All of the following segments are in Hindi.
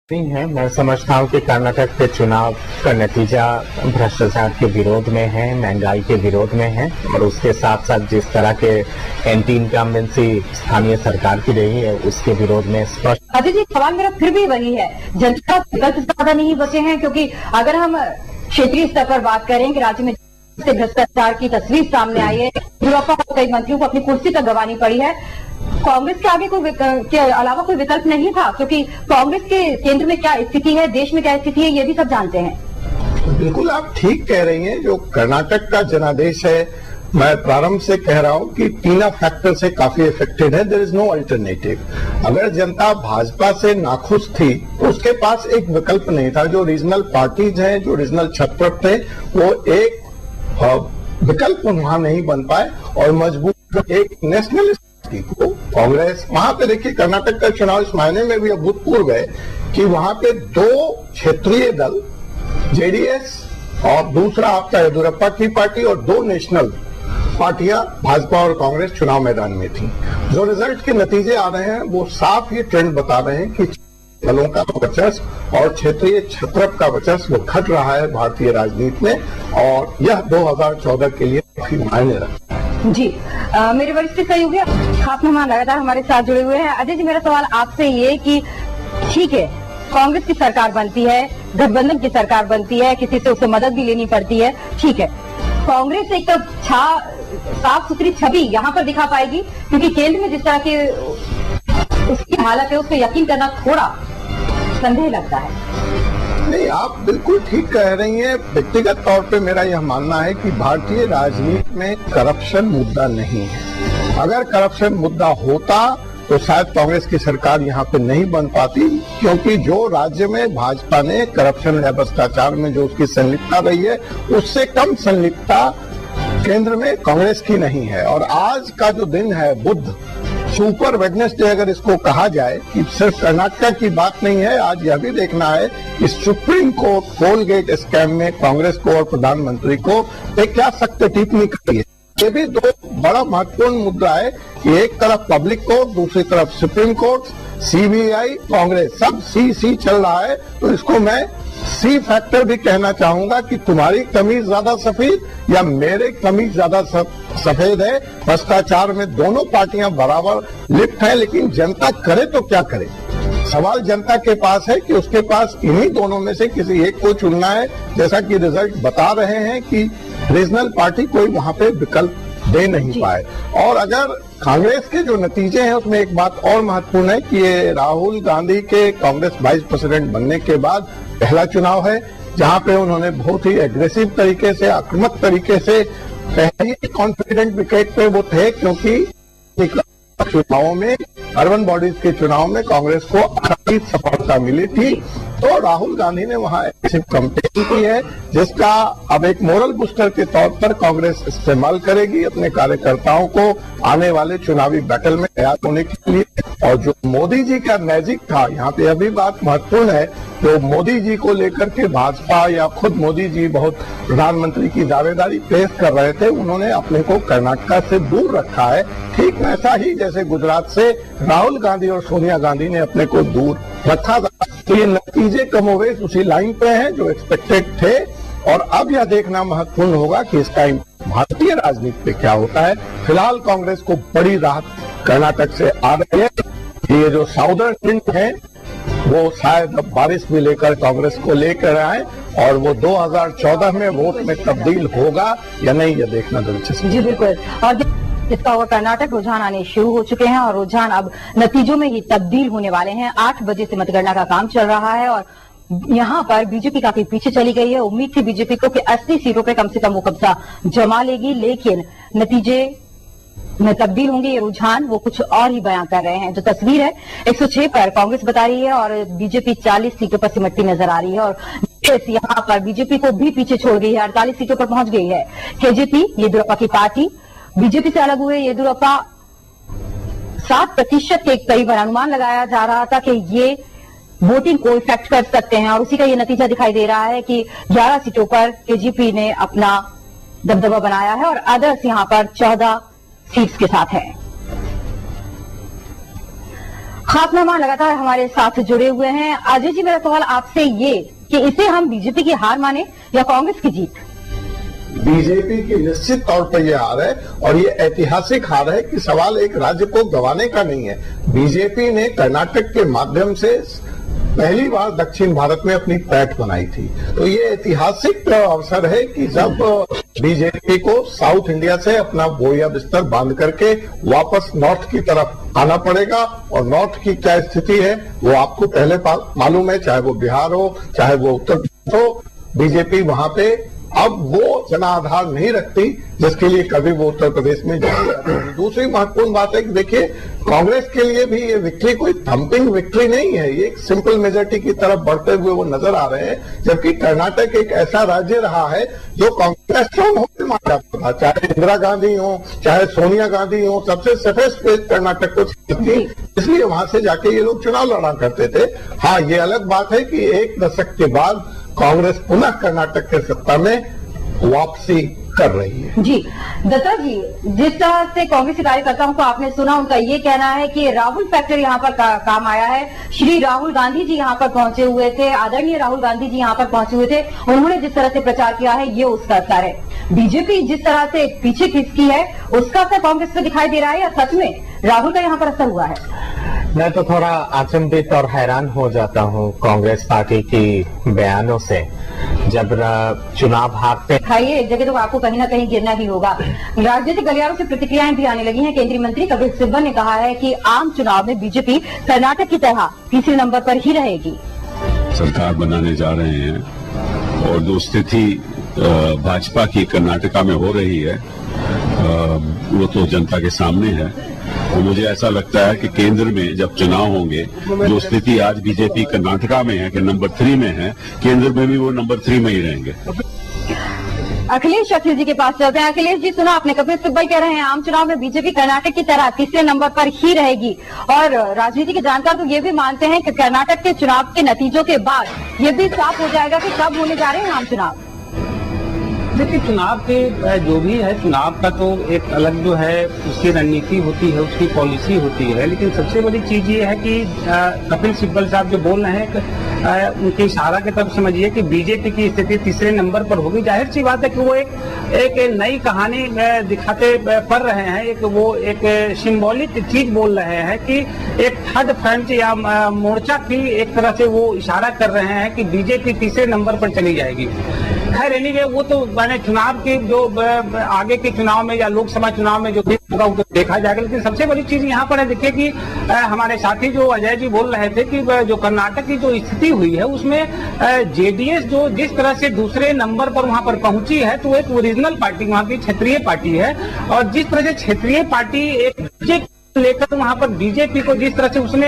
नहीं है। मैं समझता हूँ कि कर्नाटक के चुनाव का नतीजा भ्रष्टाचार के विरोध में है, महंगाई के विरोध में है और उसके साथ साथ जिस तरह के एंटी इनकम्बेंसी स्थानीय सरकार की रही है उसके विरोध में स्पष्ट। अजय जी, सवाल मेरा फिर भी वही है, जनता विकल्प ज्यादा नहीं बचे हैं, क्योंकि अगर हम क्षेत्रीय स्तर पर बात करें कि राज्य में से भ्रष्टाचार की तस्वीर सामने आई है, यूरोपा को कई मंत्रियों को अपनी कुर्सी तक गंवानी पड़ी है, कांग्रेस के आगे के अलावा कोई विकल्प नहीं था, क्योंकि कांग्रेस के केंद्र में क्या स्थिति है, देश में क्या स्थिति है, ये भी सब जानते हैं। बिल्कुल आप ठीक कह रही हैं। जो कर्नाटक का जनादेश है, मैं प्रारंभ से कह रहा हूं कि तीना फैक्टर से काफी इफेक्टेड है। There is no alternative. अगर जनता भाजपा से नाखुश थी तो उसके पास एक विकल्प नहीं था। जो रीजनल पार्टीज हैं, जो रीजनल छत्र थे, वो एक विकल्प वहां नहीं बन पाए और मजबूत एक नेशनलिस्ट को कांग्रेस वहां पे देखिए, कर्नाटक का चुनाव इस मायने में भी अभूतपूर्व है कि वहां पे दो क्षेत्रीय दल, जेडीएस और दूसरा आपका येदियुरप्पा की पार्टी और दो नेशनल पार्टियां भाजपा और कांग्रेस चुनाव मैदान में थी। जो रिजल्ट के नतीजे आ रहे हैं वो साफ ये ट्रेंड बता रहे हैं कि दलों का वर्चस्व और क्षेत्रीय छत्रप का वर्चस्व वो घट रहा है भारतीय राजनीति में और यह 2014 के लिए काफी मायने रखता है। जी, मेरे वरिष्ठ सहयोगी खास मेहमान लगातार हमारे साथ जुड़े हुए हैं। अजय जी, मेरा सवाल आपसे ये कि ठीक है, कांग्रेस की सरकार बनती है, गठबंधन की सरकार बनती है, किसी से उससे मदद भी लेनी पड़ती है, ठीक है, कांग्रेस एक तो साफ सुथरी छवि यहाँ पर दिखा पाएगी, क्योंकि केंद्र में जिस तरह की उसकी हालत है उस पर यकीन करना थोड़ा संदेह लगता है। नहीं, आप बिल्कुल ठीक कह रही हैं। व्यक्तिगत तौर पे मेरा यह मानना है कि भारतीय राजनीति में करप्शन मुद्दा नहीं है। अगर करप्शन मुद्दा होता तो शायद कांग्रेस की सरकार यहाँ पे नहीं बन पाती, क्योंकि जो राज्य में भाजपा ने करप्शन या भ्रष्टाचार में जो उसकी संलिप्तता रही है उससे कम संलिप्तता केंद्र में कांग्रेस की नहीं है। और आज का जो दिन है, बुध सुपर वेडनेसडे अगर इसको कहा जाए, कि सिर्फ कर्नाटक की बात नहीं है, आज यह भी देखना है कि सुप्रीम कोर्ट कोलगेट स्कैम में कांग्रेस को और प्रधानमंत्री को एक क्या सख्त टिप्पणी करी है। ये भी दो बड़ा महत्वपूर्ण मुद्दा है कि एक तरफ पब्लिक कोर्ट, दूसरी तरफ सुप्रीम कोर्ट, सीबीआई, कांग्रेस, सब सी चल रहा है। तो इसको मैं सी फैक्टर भी कहना चाहूंगा कि तुम्हारी कमीज ज्यादा सफेद या मेरे कमीज ज्यादा सफेद है। भ्रष्टाचार में दोनों पार्टियां बराबर लिप्त हैं, लेकिन जनता करे तो क्या करे। सवाल जनता के पास है कि उसके पास इन्हीं दोनों में से किसी एक को चुनना है। जैसा कि रिजल्ट बता रहे हैं कि रीजनल पार्टी कोई वहां पे विकल्प दे नहीं पाए। और अगर कांग्रेस के जो नतीजे हैं उसमें एक बात और महत्वपूर्ण है कि ये राहुल गांधी के कांग्रेस वाइस प्रेसिडेंट बनने के बाद पहला चुनाव है जहां पे उन्होंने बहुत ही एग्रेसिव तरीके से, आक्रामक तरीके से पहले कॉन्फिडेंट विकेट पे वो थे, क्योंकि चुनावों में, अर्बन बॉडीज के चुनाव में कांग्रेस को अच्छी सफलता मिली थी। तो राहुल गांधी ने वहां ऐसी कैंपेन की है जिसका अब एक मोरल बूस्टर के तौर पर कांग्रेस इस्तेमाल करेगी अपने कार्यकर्ताओं को आने वाले चुनावी बैटल में तैयार होने के लिए। और जो मोदी जी का मैजिक था, यहाँ पे अभी बात महत्वपूर्ण है, जो मोदी जी को लेकर के भाजपा या खुद मोदी जी बहुत प्रधानमंत्री की दावेदारी पेश कर रहे थे, उन्होंने अपने को कर्नाटक से दूर रखा है। ठीक वैसा ही जैसे गुजरात से राहुल गांधी और सोनिया गांधी ने अपने को दूर रखा था। तो ये नतीजे कमोवेश उसी लाइन पे हैं जो एक्सपेक्टेड थे। और अब यह देखना महत्वपूर्ण होगा कि इसका भारतीय राजनीति पे क्या होता है। फिलहाल कांग्रेस को बड़ी राहत कर्नाटक से आ रही है। ये जो साउदर्न हिंट है वो शायद अब बारिश भी लेकर कांग्रेस को लेकर आए और वो 2014 में वोट में तब्दील होगा या नहीं, यह देखना दिलचस्प। जी बिल्कुल। और इसका हुआ कर्नाटक, रुझान आने शुरू हो चुके हैं और रुझान अब नतीजों में ही तब्दील होने वाले हैं। 8 बजे से मतगणना का काम चल रहा है और यहाँ पर बीजेपी काफी पीछे चली गई है। उम्मीद थी बीजेपी को कि 80 सीटों पे कम से कम वो कब्जा जमा लेगी, लेकिन नतीजे में तब्दील होंगे ये रुझान वो कुछ और ही बयां कर रहे हैं। जो तस्वीर है 106 पर कांग्रेस बता रही है और बीजेपी 40 सीटों पर सिमटती नजर आ रही है और यहाँ पर बीजेपी को भी पीछे छोड़ गई है, 48 सीटों पर पहुंच गई है। केजेपी, येदियुरप्पा की पार्टी, बीजेपी से अलग हुए येदियुरप्पा 7% के करीब अनुमान लगाया जा रहा था कि ये वोटिंग को इफेक्ट कर सकते हैं और उसी का ये नतीजा दिखाई दे रहा है कि 11 सीटों पर केजेपी ने अपना दबदबा बनाया है और अदर्स यहां पर 14 सीट्स के साथ है। खास मेहमान लगातार हमारे साथ जुड़े हुए हैं। अजय जी, मेरा सवाल आपसे ये कि इसे हम बीजेपी की हार माने या कांग्रेस की जीत? बीजेपी की निश्चित तौर पर यह हार है और ये ऐतिहासिक हार है कि सवाल एक राज्य को गंवाने का नहीं है। बीजेपी ने कर्नाटक के माध्यम से पहली बार दक्षिण भारत में अपनी पैठ बनाई थी, तो ये ऐतिहासिक अवसर है कि जब बीजेपी को साउथ इंडिया से अपना बोरिया बिस्तर बांध करके वापस नॉर्थ की तरफ आना पड़ेगा। और नॉर्थ की क्या स्थिति है वो आपको पहले मालूम है, चाहे वो बिहार हो चाहे वो उत्तर प्रदेश हो, बीजेपी वहां पे अब वो जनाधार नहीं रखती जिसके लिए कभी वो उत्तर प्रदेश में जाती थी। दूसरी महत्वपूर्ण बात है कि देखिए, कांग्रेस के लिए भी ये विक्ट्री कोई थंपिंग विक्ट्री नहीं है, ये एक सिंपल मेजोरिटी की तरफ बढ़ते हुए वो नजर आ रहे हैं। जबकि कर्नाटक एक ऐसा राज्य रहा है जो कांग्रेस स्ट्रॉन्ग होकर माना जाता था, चाहे इंदिरा गांधी हो चाहे सोनिया गांधी हो, सबसे सफेस्ट पेज कर्नाटक को थी, इसलिए वहां से जाके ये लोग चुनाव लड़ा करते थे। हाँ, ये अलग बात है कि एक दशक के बाद कांग्रेस पुनः कर्नाटक के सत्ता में वापसी कर रही है। जी दत्ता जी, जिस तरह से कांग्रेस कार्यकर्ताओं को आपने सुना, उनका ये कहना है कि राहुल फैक्टर यहाँ पर काम आया है। श्री राहुल गांधी जी यहाँ पर पहुंचे हुए थे, आदरणीय राहुल गांधी जी यहाँ पर पहुंचे हुए थे, उन्होंने जिस तरह से प्रचार किया है ये उसका असर है। बीजेपी जिस तरह से पीछे खिसकी है उसका असर कांग्रेस पे दिखाई दे रहा है या सच में राहुल का यहाँ पर असर हुआ है? मैं तो थोड़ा अचंभित और हैरान हो जाता हूँ कांग्रेस पार्टी की बयानों से। जब चुनाव हारते खाइए एक जगह तो आपको कहीं ना कहीं गिरना ही होगा। राजनीतिक गलियारों से प्रतिक्रियाएं भी आने लगी हैं। केंद्रीय मंत्री कपिल सिब्बल ने कहा है कि आम चुनाव में बीजेपी कर्नाटक की तरह तीसरे नंबर पर ही रहेगी। सरकार बनाने जा रहे हैं और जो स्थिति भाजपा की कर्नाटका में हो रही है वो तो जनता के सामने है। तो मुझे ऐसा लगता है कि केंद्र में जब चुनाव होंगे, जो स्थिति आज बीजेपी कर्नाटका में है कि नंबर 3 में है, केंद्र में भी वो नंबर 3 में ही रहेंगे। अखिलेश जी के पास चलते हैं। अखिलेश जी, सुना आपने, कपिल सिब्बल कह रहे हैं आम चुनाव में बीजेपी कर्नाटक की तरह तीसरे नंबर पर ही रहेगी। और राजनीति के जानकार तो ये भी मानते हैं कि कर्नाटक के चुनाव के नतीजों के बाद ये भी साफ हो जाएगा कि कब होने जा रहे हैं आम चुनाव। देखिए, चुनाव के जो भी है, चुनाव का तो एक अलग जो है उसकी रणनीति होती है, उसकी पॉलिसी होती है। लेकिन सबसे बड़ी चीज ये है कि कपिल सिब्बल साहब जो बोल रहे हैं, उनके इशारा की तरफ समझिए कि बीजेपी की स्थिति तीसरे नंबर पर होगी। जाहिर सी बात है कि वो एक नई कहानी दिखाते पड़ रहे हैं। एक सिंबॉलिक चीज बोल रहे हैं कि एक थर्ड फ्रंट या मोर्चा की एक तरह से वो इशारा कर रहे हैं कि बीजेपी तीसरे नंबर पर चली जाएगी। खैर एनीवे, वो तो मैंने चुनाव के जो आगे के चुनाव में या लोकसभा चुनाव में जो भी होगा वो देखा जाएगा। लेकिन सबसे बड़ी चीज यहाँ पर है, देखिए कि हमारे साथी जो अजय जी बोल रहे थे कि जो कर्नाटक की जो स्थिति हुई है उसमें जेडीएस जो जिस तरह से दूसरे नंबर पर वहां पर पहुंची है, तो एक ओरिजिनल पार्टी वहां की क्षेत्रीय पार्टी है। और जिस तरह से क्षेत्रीय पार्टी एक लेकर वहां पर बीजेपी को जिस तरह से उसने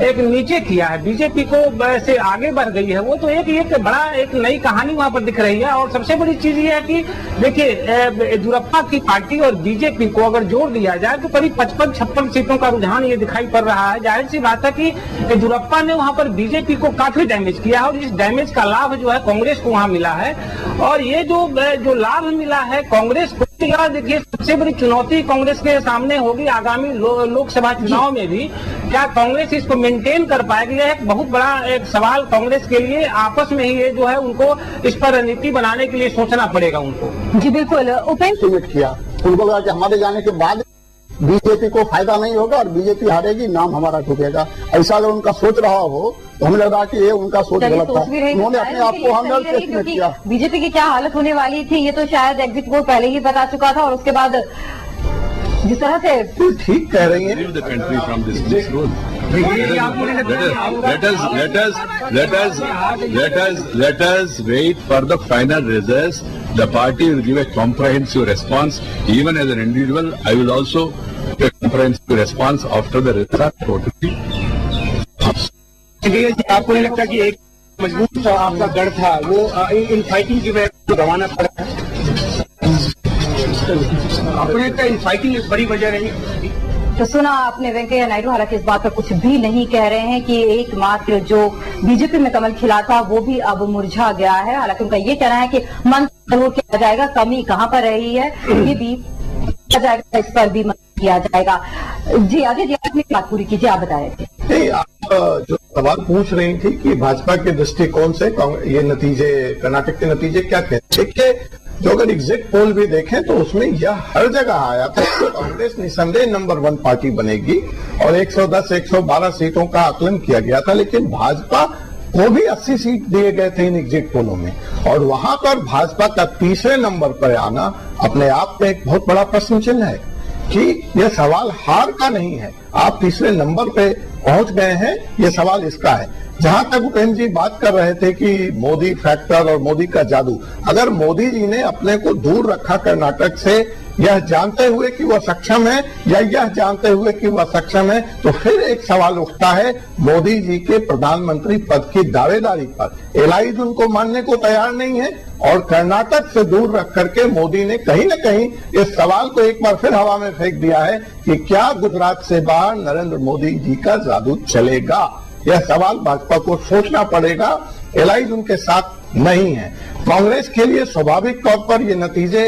एक नीचे किया है, बीजेपी को से आगे बढ़ गई है, वो तो एक बड़ा एक नई कहानी वहां पर दिख रही है। और सबसे बड़ी चीज ये है कि देखिए, येदियुरप्पा की पार्टी और बीजेपी को अगर जोड़ दिया जाए तो करीब 55-56 सीटों का रुझान ये दिखाई पड़ रहा है। जाहिर सी बात है कि येदियुरप्पा ने वहां पर बीजेपी को काफी डैमेज किया है और इस डैमेज का लाभ जो है कांग्रेस को वहां मिला है। और ये जो लाभ मिला है कांग्रेस को, देखिए सबसे बड़ी चुनौती कांग्रेस के सामने होगी आगामी लोकसभा चुनाव में भी। क्या कांग्रेस इसको मेंटेन कर पाएगी? यह एक बहुत बड़ा एक सवाल कांग्रेस के लिए आपस में ही ये जो है उनको इस पर रणनीति बनाने के लिए सोचना पड़ेगा उनको। जी बिल्कुल। उपेंद्र किया, उनको लगा कि हमारे जाने के बाद बीजेपी को फायदा नहीं होगा और बीजेपी हारेगी, नाम हमारा टूटेगा। ऐसा अगर उनका सोच रहा हो तो हमें लगा कि ये उनका सोच गलत था। उन्होंने अपने आप को अंडर किया। बीजेपी की क्या हालत होने वाली थी ये तो शायद एग्जिट पोल पहले ही बता चुका था। और उसके बाद जिस तरह से ठीक कह रही है, let us wait for the final results. The party will give a comprehensive response. Even as an individual, I will also give a comprehensive response after the results. आपको नहीं लगता कि एक मजबूत आपका गढ़ था वो इन फाइटिंग की वजह से गंवाना पड़ा? आपने लगता है इन फाइटिंग एक बड़ी वजह रही? तो सुना आपने वेंकैया नायडू, हालांकि इस बात पर कुछ भी नहीं कह रहे हैं कि एकमात्र जो बीजेपी में कमल खिला था वो भी अब मुरझा गया है। हालांकि उनका ये कहना है कि मन जरूर किया जाएगा, कमी कहाँ पर रही है ये भी किया जाएगा, इस पर भी किया जाएगा। जी अजय जी, आपने बात पूरी कीजिए, आप बता रहे थे। नहीं, आप जो सवाल पूछ रही थी कि भाजपा के दृष्टिकोण से ये नतीजे, कर्नाटक के नतीजे क्या कहते हैं। देखिए, जो अगर एग्जिट पोल भी देखें तो उसमें यह हर जगह आया था कि कांग्रेस निसंदेह नंबर 1 पार्टी बनेगी और 110-112 सीटों का आकलन किया गया था, लेकिन भाजपा को भी 80 सीट दिए गए थे इन एग्जिट पोलों में, और वहां पर भाजपा का तीसरे नंबर पर आना अपने आप में एक बहुत बड़ा प्रश्न चिन्ह है कि यह सवाल हार का नहीं है। आप तीसरे नंबर पे पहुंच गए हैं, ये सवाल इसका है। जहां तक उपेंद्र जी बात कर रहे थे कि मोदी फैक्टर और मोदी का जादू, अगर मोदी जी ने अपने को दूर रखा कर्नाटक से, यह जानते हुए कि वह सक्षम है या यह जानते हुए कि वह सक्षम है, तो फिर एक सवाल उठता है मोदी जी के प्रधानमंत्री पद की दावेदारी पर। एलाइज उनको मानने को तैयार नहीं है और कर्नाटक से दूर रख करके मोदी ने कहीं न कहीं इस सवाल को एक बार फिर हवा में फेंक दिया है कि क्या गुजरात से बाहर नरेंद्र मोदी जी का जादू चलेगा। यह सवाल भाजपा को सोचना पड़ेगा, एलाइज उनके साथ नहीं है। कांग्रेस के लिए स्वाभाविक तौर पर ये नतीजे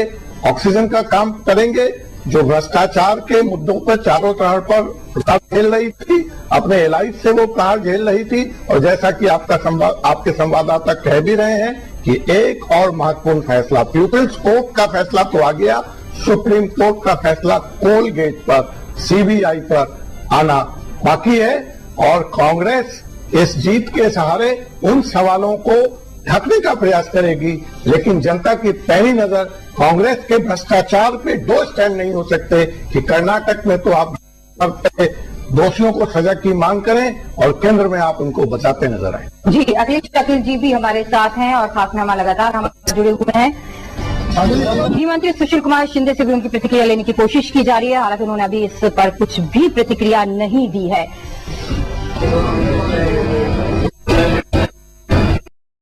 ऑक्सीजन का काम करेंगे। जो भ्रष्टाचार के मुद्दों पर चारों तरफ पर प्रताप झेल रही थी, अपने एलाइज से वो प्रहार झेल रही थी, और जैसा कि आपके संवाददाता कह भी रहे हैं कि एक और महत्वपूर्ण फैसला, पीपल्स कोर्ट का फैसला तो आ गया, सुप्रीम कोर्ट का फैसला कोलगेट पर, सीबीआई पर आना बाकी है, और कांग्रेस इस जीत के सहारे उन सवालों को ढकने का प्रयास करेगी, लेकिन जनता की पैनी नजर कांग्रेस के भ्रष्टाचार पे दो स्टैंड नहीं हो सकते कि कर्नाटक में तो आप दोषियों को सजा की मांग करें और केंद्र में आप उनको बचाते नजर आए। जी अखिल जी भी हमारे साथ हैं और खासनामा लगातार हमारे जुड़े हुए हैं। गृह मंत्री सुशील कुमार शिंदे से भी उनकी प्रतिक्रिया लेने की कोशिश की जा रही है, हालांकि उन्होंने अभी इस पर कुछ भी प्रतिक्रिया नहीं दी है।